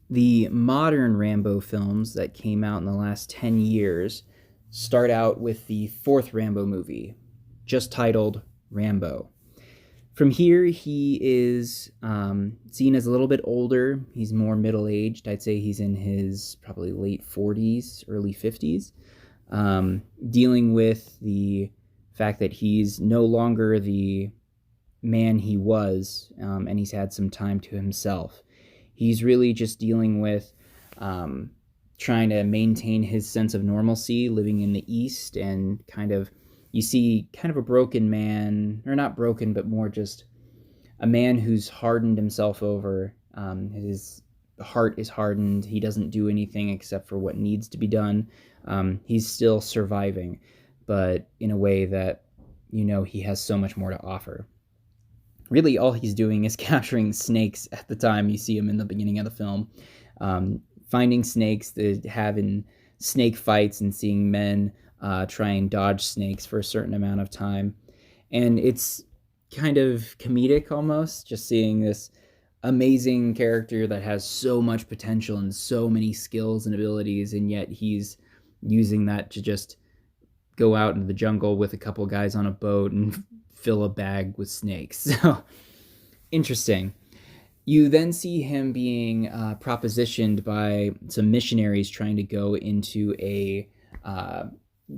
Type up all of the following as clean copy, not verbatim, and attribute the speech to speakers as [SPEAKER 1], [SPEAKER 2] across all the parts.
[SPEAKER 1] The modern Rambo films that came out in the last 10 years start out with the fourth Rambo movie, just titled Rambo. From here, he is seen as a little bit older. He's more middle aged. I'd say he's in his probably late 40s, early 50s, dealing with the fact that he's no longer the man he was, and he's had some time to himself. He's really just dealing with trying to maintain his sense of normalcy living in the East, and you see kind of a broken man, or not broken, but more just a man who's hardened himself over. His heart is hardened. He doesn't do anything except for what needs to be done. He's still surviving, but in a way that he has so much more to offer. Really, all he's doing is capturing snakes at the time you see him in the beginning of the film. Finding snakes, having snake fights, and seeing men try and dodge snakes for a certain amount of time. And it's kind of comedic almost, just seeing this amazing character that has so much potential and so many skills and abilities, and yet he's using that to just go out into the jungle with a couple guys on a boat and fill a bag with snakes. So interesting. You then see him being propositioned by some missionaries trying to go into a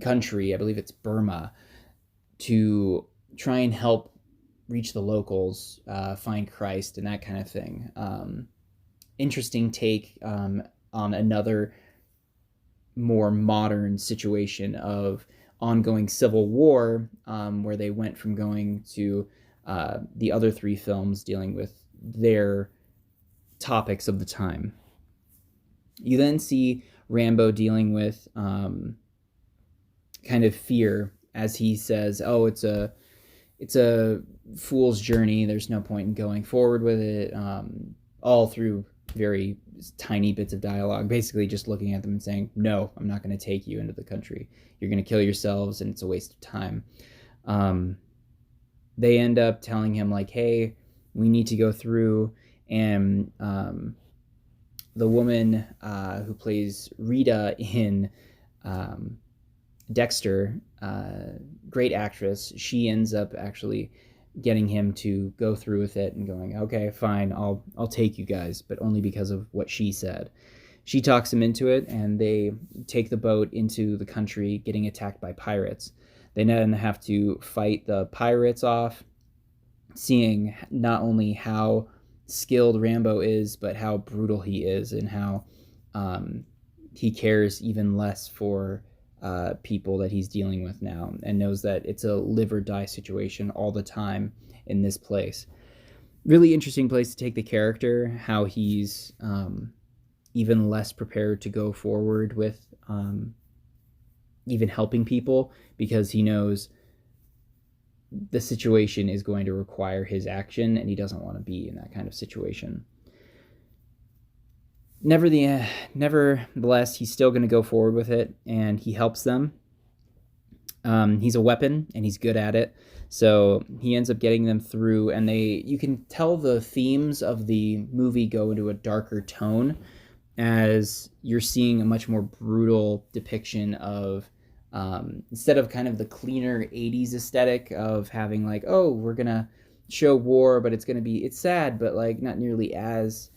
[SPEAKER 1] country, I believe it's Burma, to try and help reach the locals, find Christ, and that kind of thing. Interesting take on another more modern situation of ongoing civil war, where they went from going to the other three films dealing with their topics of the time. You then see Rambo dealing with kind of fear, as he says, "Oh, it's a fool's journey. There's no point in going forward with it." All through very tiny bits of dialogue, basically just looking at them and saying, "No, I'm not going to take you into the country. You're going to kill yourselves, and it's a waste of time." They end up telling him, like, "Hey, we need to go through," and the woman who plays Rita in Dexter, great actress, she ends up actually getting him to go through with it and going, "Okay, fine, I'll take you guys," but only because of what she said. She talks him into it, and they take the boat into the country, getting attacked by pirates. They then have to fight the pirates off, seeing not only how skilled Rambo is, but how brutal he is, and how he cares even less for people that he's dealing with now, and knows that it's a live or die situation all the time in this place. Really interesting place to take the character, how he's even less prepared to go forward with even helping people, because he knows the situation is going to require his action, and he doesn't want to be in that kind of situation. Nevertheless, he's still going to go forward with it, and he helps them. He's a weapon, and he's good at it, so he ends up getting them through. And you can tell the themes of the movie go into a darker tone, as you're seeing a much more brutal depiction of, instead of kind of the cleaner 80s aesthetic of having like, oh, we're gonna show war, but it's sad, but like not nearly as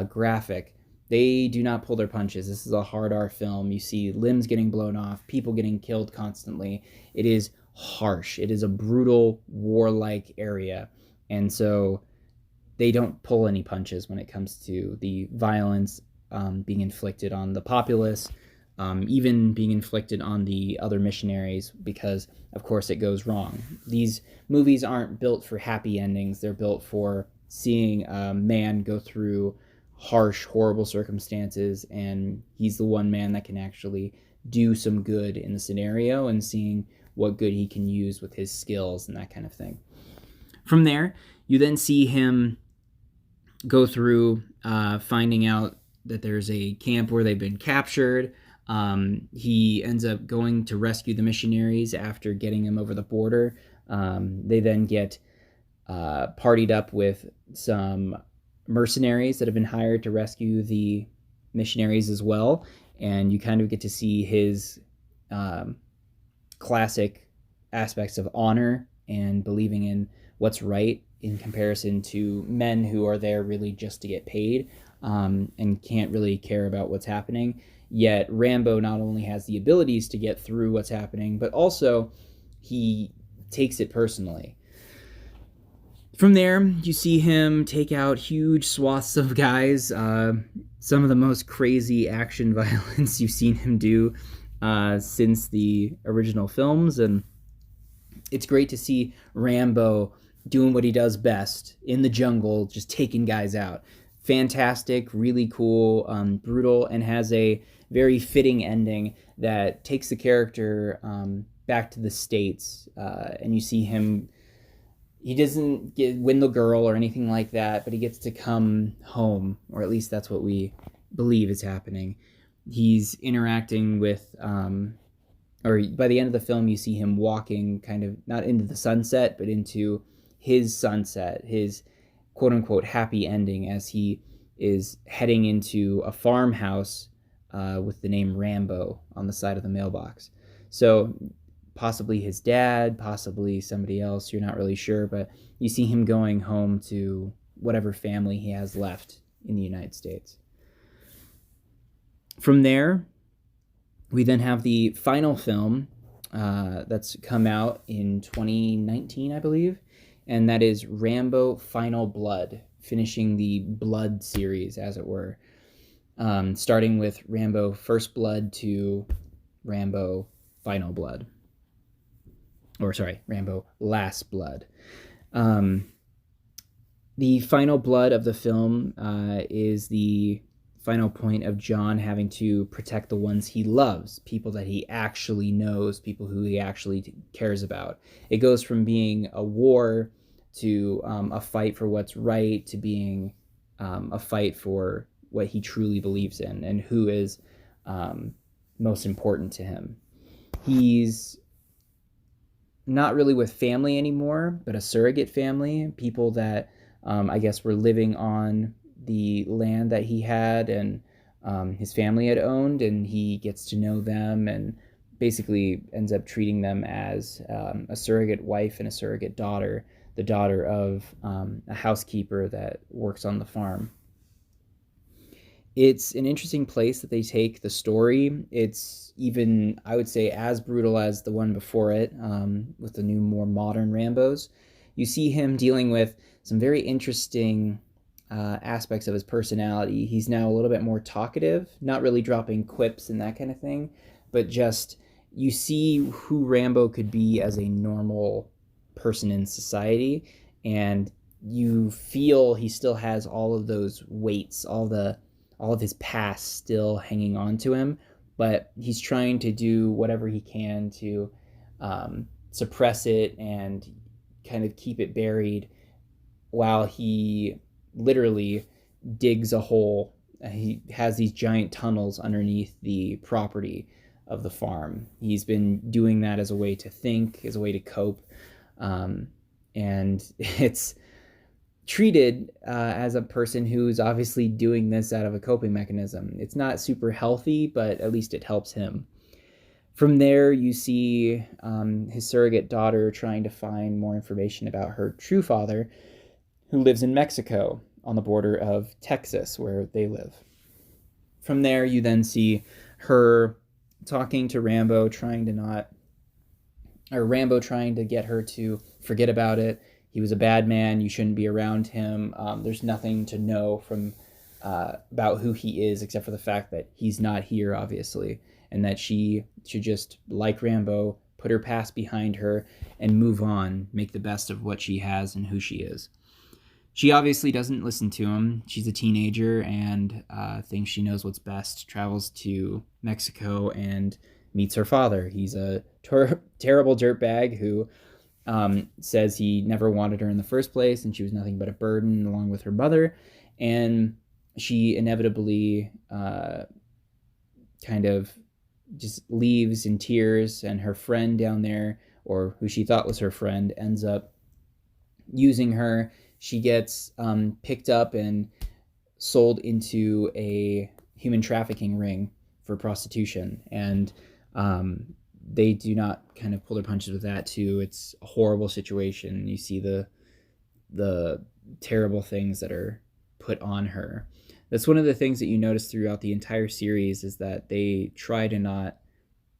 [SPEAKER 1] graphic. They do not pull their punches. This is a hard R film. You see limbs getting blown off, people getting killed constantly. It is harsh. It is a brutal, warlike area. And so they don't pull any punches when it comes to the violence being inflicted on the populace, even being inflicted on the other missionaries, because, of course, it goes wrong. These movies aren't built for happy endings. They're built for seeing a man go through harsh, horrible circumstances, and he's the one man that can actually do some good in the scenario, and seeing what good he can use with his skills and that kind of thing. From there, you then see him go through finding out that there's a camp where they've been captured. He ends up going to rescue the missionaries after getting them over the border. They then get partied up with some mercenaries that have been hired to rescue the Missionaries as well, and you kind of get to see his classic aspects of honor and believing in what's right in comparison to men who are there really just to get paid, and can't really care about what's happening. Yet Rambo not only has the abilities to get through what's happening, but also he takes it personally. From there, you see him take out huge swaths of guys, some of the most crazy action violence you've seen him do since the original films. And it's great to see Rambo doing what he does best in the jungle, just taking guys out. Fantastic, really cool, brutal, and has a very fitting ending that takes the character back to the States. And you see him, he doesn't win the girl or anything like that, but he gets to come home, or at least that's what we believe is happening. He's interacting with, or by the end of the film, you see him walking kind of not into the sunset, but into his sunset, his quote-unquote happy ending, as he is heading into a farmhouse with the name Rambo on the side of the mailbox. So possibly his dad, possibly somebody else, you're not really sure, but you see him going home to whatever family he has left in the United States. From there, we then have the final film that's come out in 2019, I believe, and that is Rambo Final Blood, finishing the Blood series, as it were, starting with Rambo First Blood to Rambo Final Blood. Or sorry, Rambo Last Blood. The final blood of the film is the final point of John having to protect the ones he loves, people that he actually knows, people who he actually cares about. It goes from being a war to a fight for what's right, to being a fight for what he truly believes in and who is most important to him. He's not really with family anymore, but a surrogate family, people that I guess were living on the land that he had and his family had owned, and he gets to know them and basically ends up treating them as a surrogate wife and a surrogate daughter, the daughter of a housekeeper that works on the farm. It's an interesting place that they take the story. It's even, I would say, as brutal as the one before it, with the new, more modern Rambos. You see him dealing with some very interesting aspects of his personality. He's now a little bit more talkative, not really dropping quips and that kind of thing, but just you see who Rambo could be as a normal person in society, and you feel he still has all of those weights, all of his past still hanging on to him, but he's trying to do whatever he can to suppress it and kind of keep it buried while he literally digs a hole. He has these giant tunnels underneath the property of the farm. He's been doing that as a way to think, as a way to cope, and it's treated as a person who's obviously doing this out of a coping mechanism. It's not super healthy, but at least it helps him. From there, you see his surrogate daughter trying to find more information about her true father, who lives in Mexico on the border of Texas, where they live. From there, you then see her talking to Rambo, Rambo trying to get her to forget about it. He was a bad man. You shouldn't be around him. There's nothing to know from about who he is except for the fact that he's not here, obviously, and that she should just, like Rambo, put her past behind her and move on, make the best of what she has and who she is. She obviously doesn't listen to him. She's a teenager and thinks she knows what's best, travels to Mexico and meets her father. He's a terrible dirtbag who says he never wanted her in the first place and she was nothing but a burden along with her mother. And she inevitably kind of just leaves in tears, and her friend down there, or who she thought was her friend, ends up using her. She gets picked up and sold into a human trafficking ring for prostitution, and they do not kind of pull their punches with that too. It's a horrible situation. You see the terrible things that are put on her. That's one of the things that you notice throughout the entire series, is that they try to not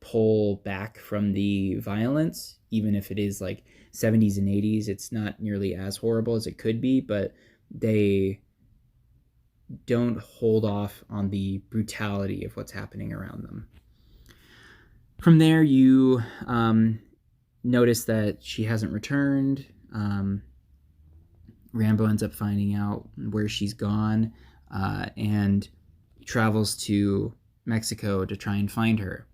[SPEAKER 1] pull back from the violence, even if it is like 70s and 80s. It's not nearly as horrible as it could be, but they don't hold off on the brutality of what's happening around them. From there, you notice that she hasn't returned. Rambo ends up finding out where she's gone, and travels to Mexico to try and find her.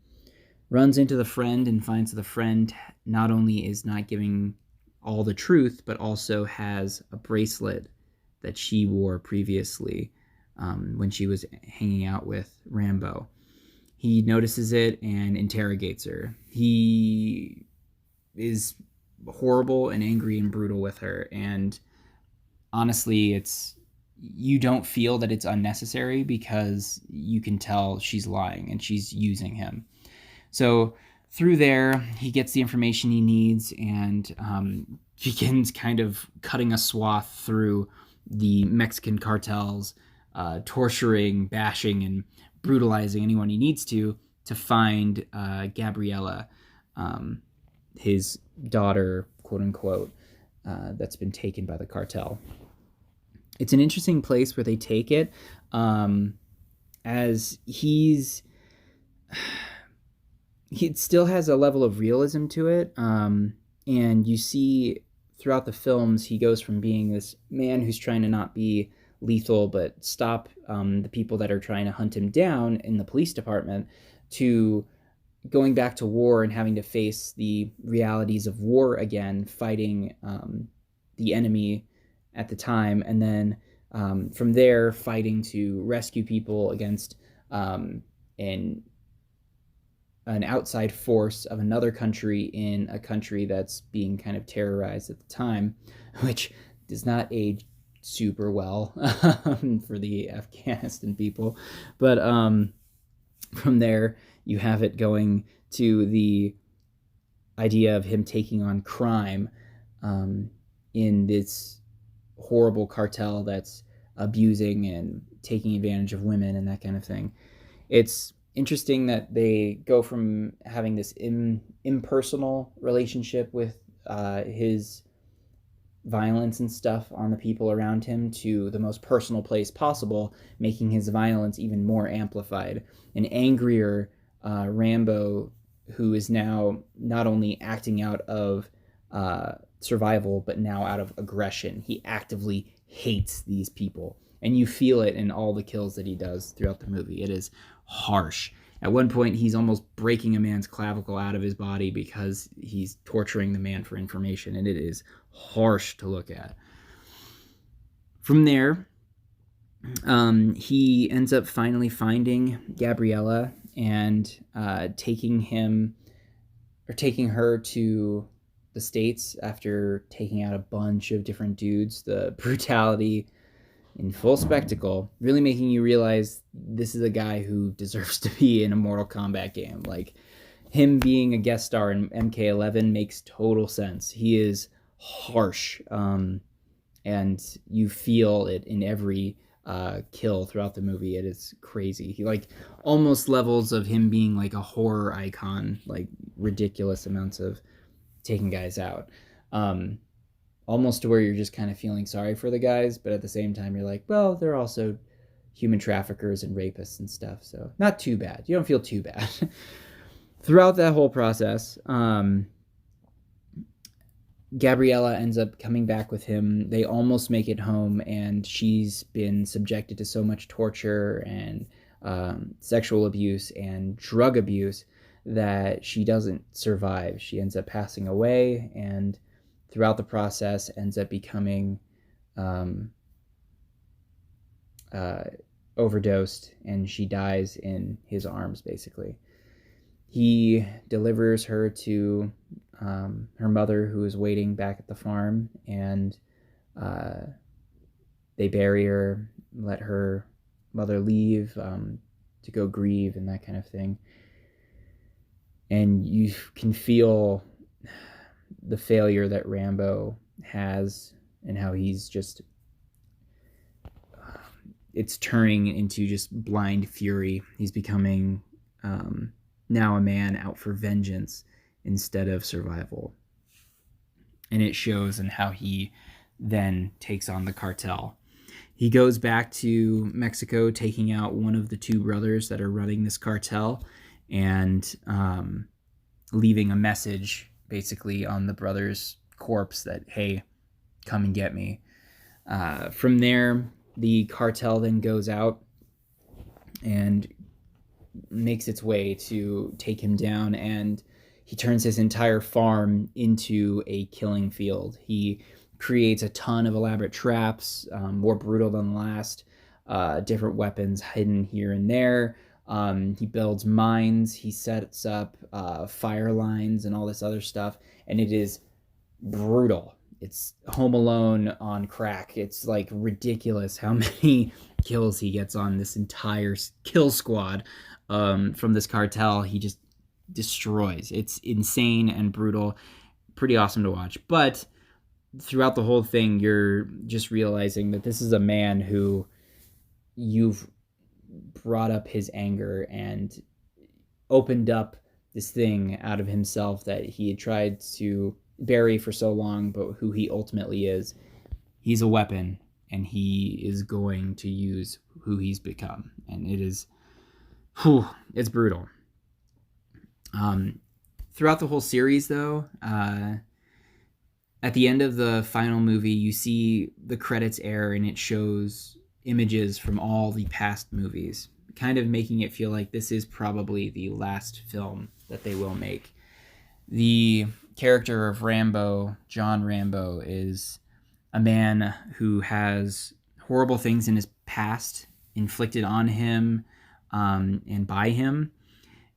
[SPEAKER 1] Runs into the friend and finds the friend not only is not giving all the truth, but also has a bracelet that she wore previously when she was hanging out with Rambo. He notices it and interrogates her. He is horrible and angry and brutal with her, and honestly, you don't feel that it's unnecessary, because you can tell she's lying and she's using him. So through there, he gets the information he needs, and begins kind of cutting a swath through the Mexican cartels, torturing, bashing, and brutalizing anyone he needs to find Gabriella, his daughter, quote unquote, that's been taken by the cartel. It's an interesting place where they take it, as he still has a level of realism to it, and you see throughout the films he goes from being this man who's trying to not be lethal but stop the people that are trying to hunt him down in the police department, to going back to war and having to face the realities of war again, fighting the enemy at the time, and then from there fighting to rescue people against an outside force of another country in a country that's being kind of terrorized at the time, which does not age super well for the Afghanistan people. But from there, you have it going to the idea of him taking on crime in this horrible cartel that's abusing and taking advantage of women and that kind of thing. It's interesting that they go from having this impersonal relationship with his violence and stuff on the people around him to the most personal place possible, making his violence even more amplified. An angrier Rambo, who is now not only acting out of survival, but now out of aggression. He actively hates these people, and you feel it in all the kills that he does throughout the movie. It is harsh. At one point, he's almost breaking a man's clavicle out of his body because he's torturing the man for information, and it is harsh to look at. From there, he ends up finally finding Gabriella and taking her to the States after taking out a bunch of different dudes. The brutality in full spectacle, really making you realize this is a guy who deserves to be in a Mortal Kombat game. Like, him being a guest star in MK11 makes total sense. He is harsh, and you feel it in every kill throughout the movie. It is crazy. He like almost levels of him being like a horror icon, like ridiculous amounts of taking guys out. Almost to where you're just kind of feeling sorry for the guys, but at the same time you're like, well, they're also human traffickers and rapists and stuff, so not too bad. You don't feel too bad. Throughout that whole process, Gabriella ends up coming back with him. They almost make it home, and she's been subjected to so much torture and sexual abuse and drug abuse that she doesn't survive. She ends up passing away, and throughout the process ends up becoming overdosed, and she dies in his arms, basically. He delivers her to her mother, who is waiting back at the farm, and they bury her, let her mother leave, to go grieve and that kind of thing. And you can feel the failure that Rambo has and how he's just, it's turning into just blind fury. He's becoming now a man out for vengeance instead of survival. And it shows in how he then takes on the cartel. He goes back to Mexico, taking out one of the two brothers that are running this cartel, and leaving a message basically on the brother's corpse that, hey, come and get me. From there, the cartel then goes out and makes its way to take him down, and he turns his entire farm into a killing field. He creates a ton of elaborate traps, more brutal than the last, different weapons hidden here and there. He builds mines, he sets up fire lines and all this other stuff, and it is brutal. It's Home Alone on crack. It's like ridiculous how many kills he gets on this entire kill squad from this cartel. He just destroys. It's insane and brutal. Pretty awesome to watch. But throughout the whole thing, you're just realizing that this is a man who you've brought up his anger and opened up this thing out of himself that he had tried to bury for so long, but who he ultimately is. He's a weapon, and he is going to use who he's become. And it is, it's brutal. Throughout the whole series, though, at the end of the final movie, you see the credits air, and it shows images from all the past movies, kind of making it feel like this is probably the last film that they will make. The character of Rambo, John Rambo, is a man who has horrible things in his past inflicted on him and by him.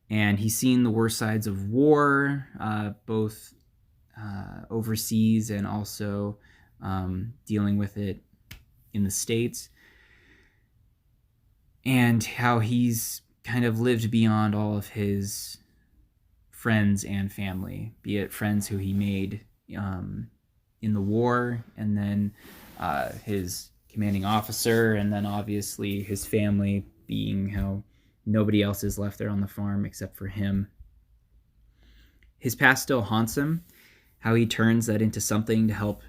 [SPEAKER 1] And he's seen the worst sides of war, both overseas and also dealing with it in the States. And how he's kind of lived beyond all of his friends and family, be it friends who he made in the war, and then his commanding officer, and then obviously his family, being how nobody else is left there on the farm except for him. His past still haunts him, how he turns that into something to help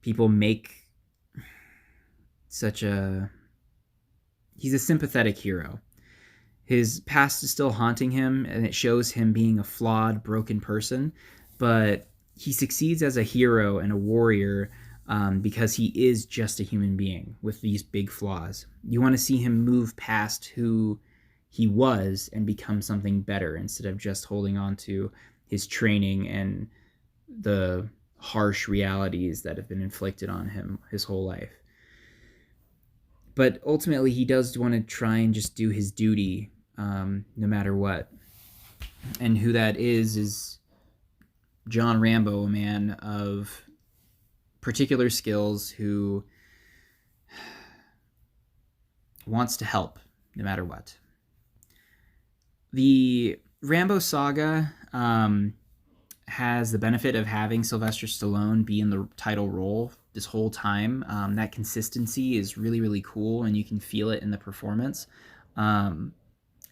[SPEAKER 1] people make such a... He's a sympathetic hero. His past is still haunting him, and it shows him being a flawed, broken person, but he succeeds as a hero and a warrior because he is just a human being with these big flaws. You want to see him move past who he was and become something better instead of just holding on to his training and the harsh realities that have been inflicted on him his whole life. But ultimately, he does want to try and just do his duty no matter what. And who that is John Rambo, a man of particular skills who wants to help no matter what. The Rambo saga has the benefit of having Sylvester Stallone be in the title role this whole time. That consistency is really, really cool, and you can feel it in the performance.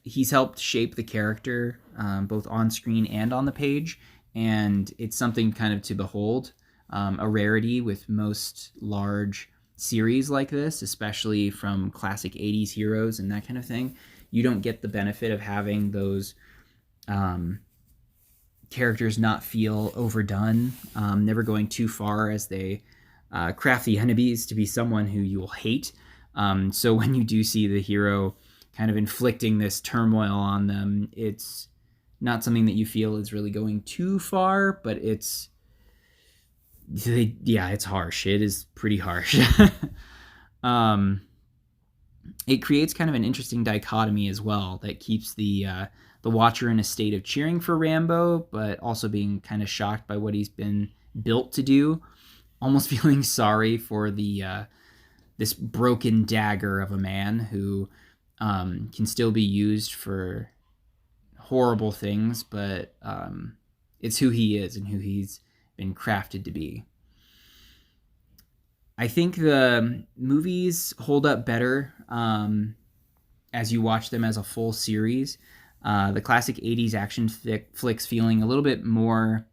[SPEAKER 1] He's helped shape the character both on screen and on the page, and it's something kind of to behold, a rarity with most large series like this, especially from classic 80s heroes and that kind of thing. You don't get the benefit of having those characters not feel overdone, never going too far as they craft the enemies to be someone who you will hate. So when you do see the hero kind of inflicting this turmoil on them, it's not something that you feel is really going too far, but it's harsh. It is pretty harsh. It creates kind of an interesting dichotomy as well that keeps the watcher in a state of cheering for Rambo, but also being kind of shocked by what he's been built to do, almost feeling sorry for the this broken dagger of a man who can still be used for horrible things, but it's who he is and who he's been crafted to be. I think the movies hold up better as you watch them as a full series. The classic 80s action flicks feeling a little bit more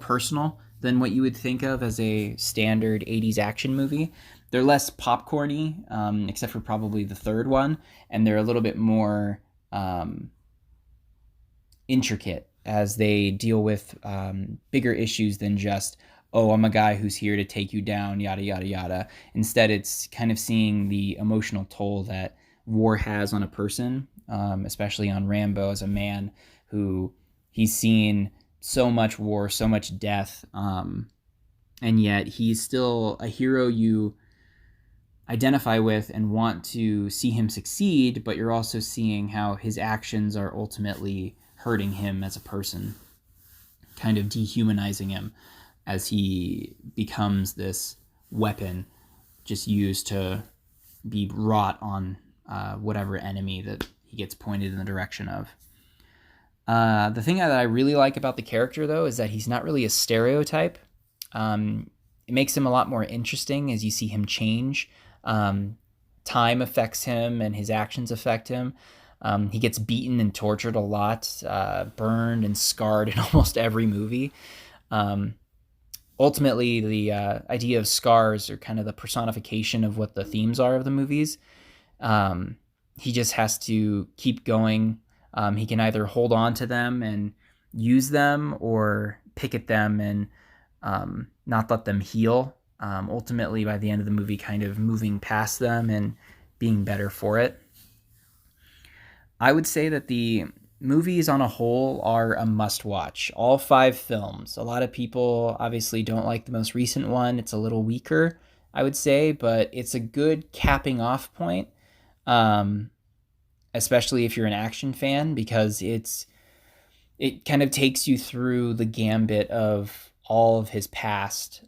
[SPEAKER 1] personal than what you would think of as a standard 80s action movie. They're less popcorny, except for probably the third one, and they're a little bit more intricate as they deal with bigger issues than just, oh, I'm a guy who's here to take you down, yada, yada, yada. Instead, it's kind of seeing the emotional toll that war has on a person, especially on Rambo as a man who he's seen so much war, so much death, and yet he's still a hero you identify with and want to see him succeed, but you're also seeing how his actions are ultimately hurting him as a person, kind of dehumanizing him as he becomes this weapon just used to be wrought on whatever enemy that he gets pointed in the direction of. The thing that I really like about the character, though, is that he's not really a stereotype. It makes him a lot more interesting as you see him change. Time affects him and his actions affect him. He gets beaten and tortured a lot, burned and scarred in almost every movie. Ultimately, the idea of scars are kind of the personification of what the themes are of the movies. He just has to keep going. He can either hold on to them and use them or pick at them and not let them heal. Ultimately, by the end of the movie, kind of moving past them and being better for it. I would say that the movies on a whole are a must-watch. All 5 films. A lot of people obviously don't like the most recent one. It's a little weaker, I would say, but it's a good capping off point, especially if you're an action fan, because it kind of takes you through the gambit of all of his past,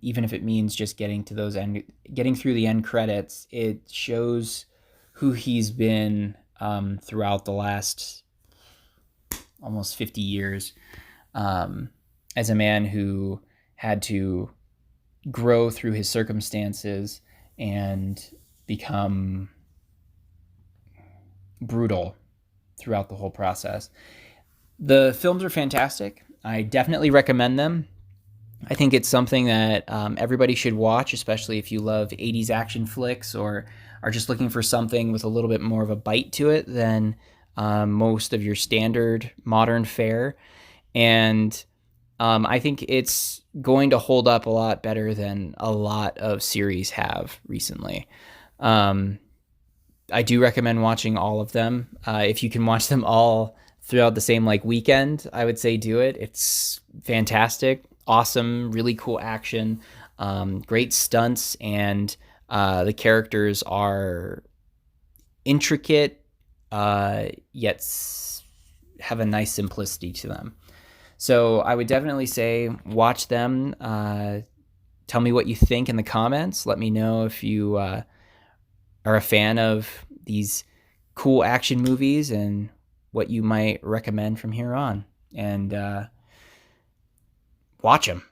[SPEAKER 1] even if it means just getting through the end credits. It shows who he's been throughout the last almost 50 years as a man who had to grow through his circumstances and become brutal throughout the whole process. The films are fantastic. I definitely recommend them. I think it's something that everybody should watch, especially if you love 80s action flicks or are just looking for something with a little bit more of a bite to it than most of your standard modern fare. And I think it's going to hold up a lot better than a lot of series have recently. I do recommend watching all of them. If you can watch them all throughout the same weekend, I would say do it. It's fantastic, awesome, really cool action, great stunts, and the characters are intricate, yet have a nice simplicity to them. So I would definitely say watch them. Tell me what you think in the comments. Let me know if you are a fan of these cool action movies and what you might recommend from here on. And watch them.